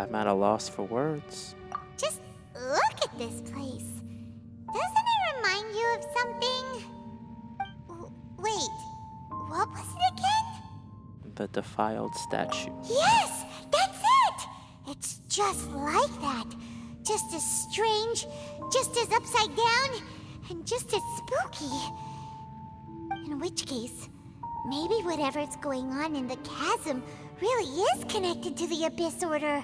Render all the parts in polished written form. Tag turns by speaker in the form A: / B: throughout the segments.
A: I'm at a loss for words.
B: Just look at this place. Doesn't it remind you of something? Wait, what was it again?
A: The defiled statue.
B: Yes, that's it! It's just like that. Just as strange, just as upside down, and just as spooky. In which case, maybe whatever's going on in the chasm really is connected to the Abyss Order.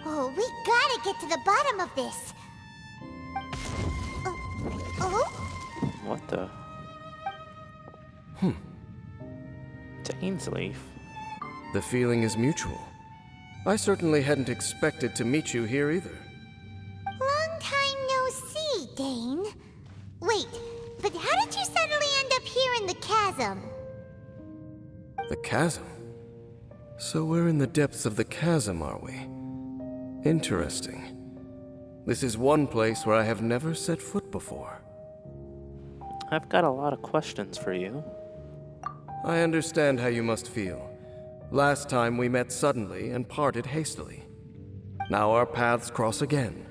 B: Oh, we gotta get to the bottom of this. Oh?
A: What the? Dainsleif?
C: The feeling is mutual. I certainly hadn't expected to meet you here either.
B: Long time no see, Dane. Wait, but how did you suddenly end up here in the chasm?
C: The chasm? So we're in the depths of the chasm, are we? Interesting. This is one place where I have never set foot before.
A: I've got a lot of questions for you.
C: I understand how you must feel. Last time we met suddenly and parted hastily. Now our paths cross again.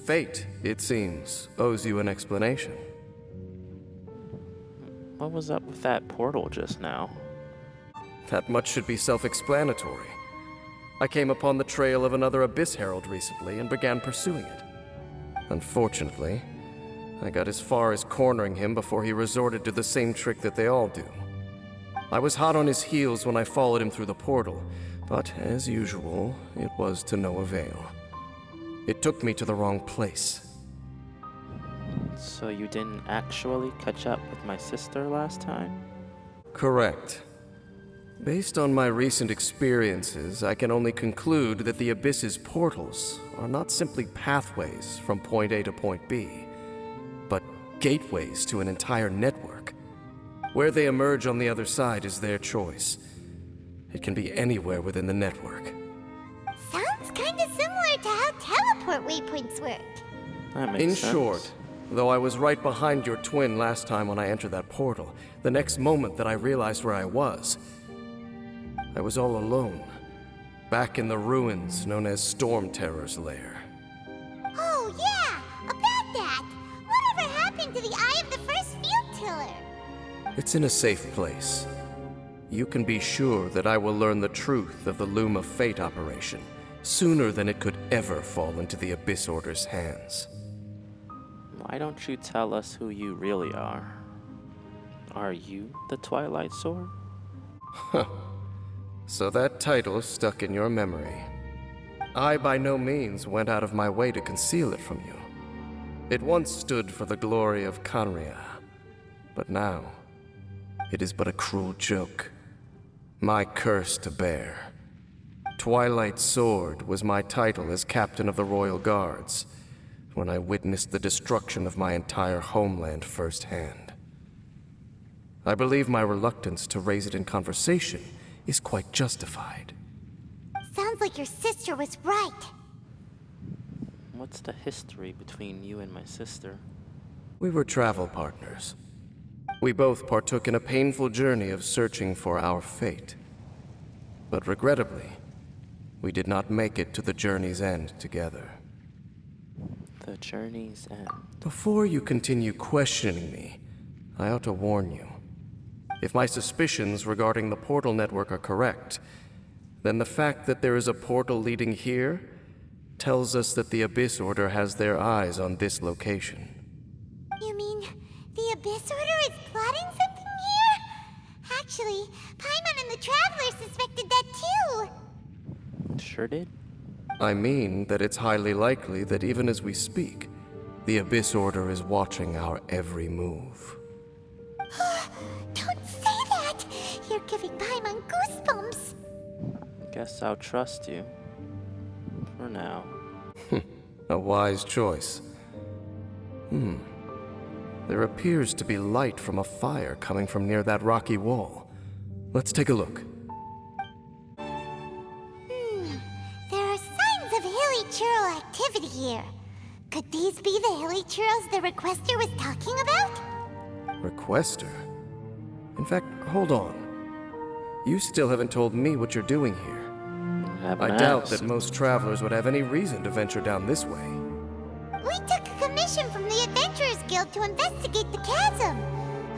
C: Fate, it seems, owes you an explanation.
A: What was up with that portal just now?
C: That much should be self-explanatory. I came upon the trail of another Abyss Herald recently and began pursuing it. Unfortunately, I got as far as cornering him before he resorted to the same trick that they all do. I was hot on his heels when I followed him through the portal, but as usual, it was to no avail. It took me to the wrong place.
A: So you didn't actually catch up with my sister last time?
C: Correct. Based on my recent experiences, I can only conclude that the Abyss's portals are not simply pathways from point A to point B, but gateways to an entire network. Where they emerge on the other side is their choice. It can be anywhere within the network.
B: Sounds kinda similar to how teleport waypoints work.
A: That makes
C: In
A: sense.
C: short, though I was right behind your twin last time when I entered that portal, the next moment that I realized where I was all alone, back in the ruins known as Storm Terror's lair.
B: Oh yeah, about that! Whatever happened to the Eye of the First Field Tiller?
C: It's in a safe place. You can be sure that I will learn the truth of the Loom of Fate operation sooner than it could ever fall into the Abyss Order's hands.
A: Why don't you tell us who you really are? Are you the Twilight Sword?
C: So that title stuck in your memory. I by no means went out of my way to conceal it from you. It once stood for the glory of Kanria, but now it is but a cruel joke. My curse to bear. Twilight Sword was my title as captain of the Royal Guards when I witnessed the destruction of my entire homeland firsthand. I believe my reluctance to raise it in conversation is quite justified.
B: Sounds like your sister was right.
A: What's the history between you and my sister?
C: We were travel partners. We both partook in a painful journey of searching for our fate. But regrettably, we did not make it to the journey's end together.
A: The journey's end.
C: Before you continue questioning me, I ought to warn you. If my suspicions regarding the portal network are correct, then the fact that there is a portal leading here tells us that the Abyss Order has their eyes on this location.
B: You mean the Abyss Order is plotting something here? Actually, Paimon and the Traveler suspected that too.
A: Sure did?
C: I mean that it's highly likely that even as we speak, the Abyss Order is watching our every move.
B: Don't say that! You're giving Paimon goosebumps.
A: Guess I'll trust you. For now.
C: A wise choice. There appears to be light from a fire coming from near that rocky wall. Let's take a look.
B: There are signs of hilly churl activity here. Could these be the hilly churls the requester was talking about?
C: Requester? In fact, hold on. You still haven't told me what you're doing here.
A: Haven't
C: I doubt
A: asked.
C: that most travelers would have any reason to venture down this way.
B: We took a commission from the Adventurers Guild to investigate the chasm.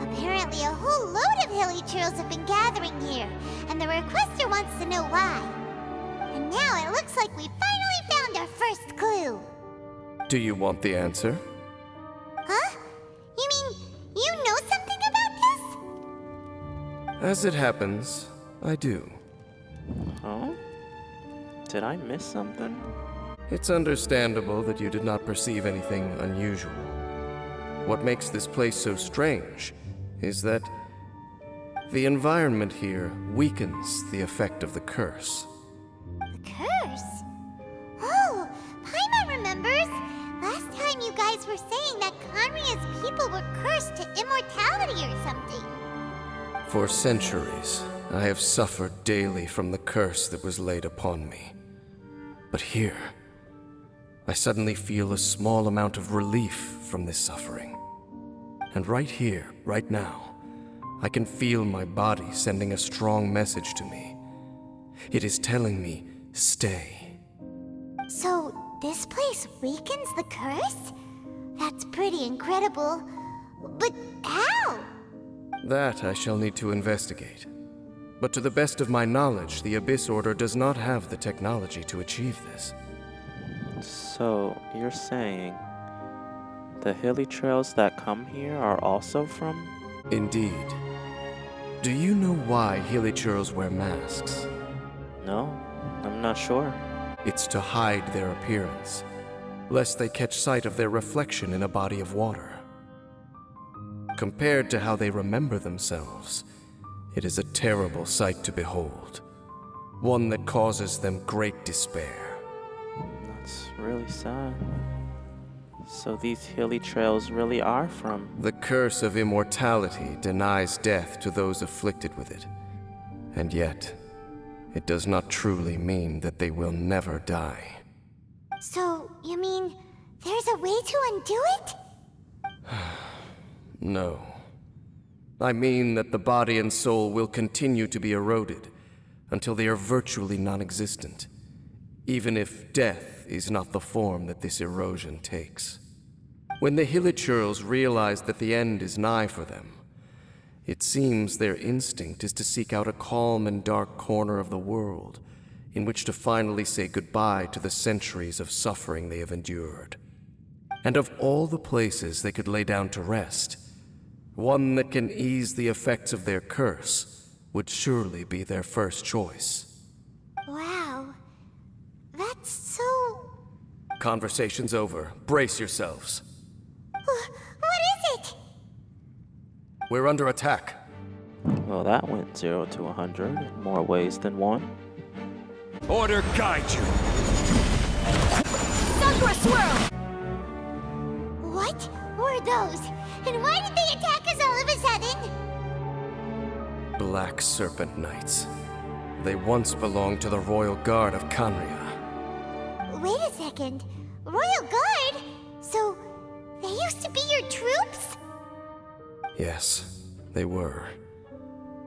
B: Apparently, a whole load of hilly churls have been gathering here, and the requester wants to know why. And now it looks like we finally found our first clue.
C: Do you want the answer?
B: Huh? You mean you know something about this?
C: As it happens, I do.
A: Oh? Did I miss something?
C: It's understandable that you did not perceive anything unusual. What makes this place so strange is that the environment here weakens the effect of the curse.
B: The curse? Oh, Paimon remembers. Last time you guys were saying that Conria's people were cursed to immortality or something.
C: For centuries, I have suffered daily from the curse that was laid upon me. But here, I suddenly feel a small amount of relief from this suffering. And right here, right now, I can feel my body sending a strong message to me. It is telling me, stay.
B: So, this place weakens the curse? That's pretty incredible. But how?
C: That I shall need to investigate. But to the best of my knowledge, the Abyss Order does not have the technology to achieve this.
A: So, you're saying the hilly trails that come here are also from?
C: Indeed. Do you know why hilly churls wear masks?
A: No, I'm not sure.
C: It's to hide their appearance, lest they catch sight of their reflection in a body of water. Compared to how they remember themselves, it is a terrible sight to behold, one that causes them great despair.
A: That's really sad. So these hilly trails really are from...
C: The curse of immortality denies death to those afflicted with it, and yet, it does not truly mean that they will never die.
B: So, you mean there's a way to undo it?
C: No. I mean that the body and soul will continue to be eroded until they are virtually non-existent, even if death is not the form that this erosion takes. When the Hilichurls realize that the end is nigh for them, it seems their instinct is to seek out a calm and dark corner of the world in which to finally say goodbye to the centuries of suffering they have endured. And of all the places they could lay down to rest, one that can ease the effects of their curse would surely be their first choice.
B: Wow. That's so...
C: Conversation's over. Brace yourselves.
B: What is it?
C: We're under attack.
A: Well, that went 0 to 100 in more ways than one.
D: Order guide you.
B: Sakura swirl! What were those? And why did they attack us all of a sudden?
C: Black Serpent Knights. They once belonged to the Royal Guard of Canria.
B: Wait a second. Royal Guard? So, they used to be your troops?
C: Yes, they were.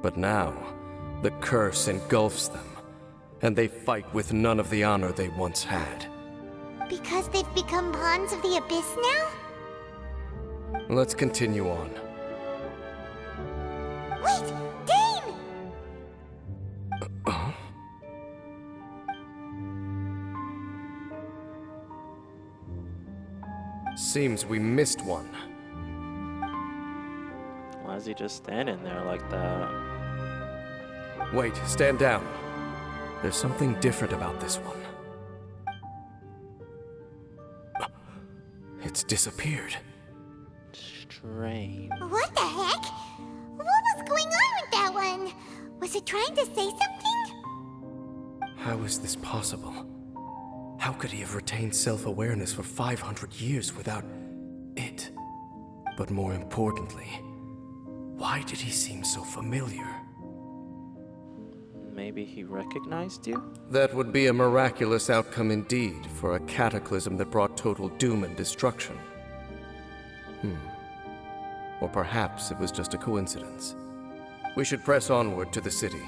C: But now, the curse engulfs them, and they fight with none of the honor they once had.
B: Because they've become pawns of the Abyss now?
C: Let's continue on.
B: Wait! Dane!
C: Seems we missed one.
A: Why is he just standing there like that?
C: Wait, stand down. There's something different about this one. It's disappeared.
A: Strange.
B: What the heck? What was going on with that one? Was it trying to say something?
C: How is this possible? How could he have retained self-awareness for 500 years without it? But more importantly, why did he seem so familiar?
A: Maybe he recognized you?
C: That would be a miraculous outcome indeed for a cataclysm that brought total doom and destruction. Or perhaps it was just a coincidence. We should press onward to the city.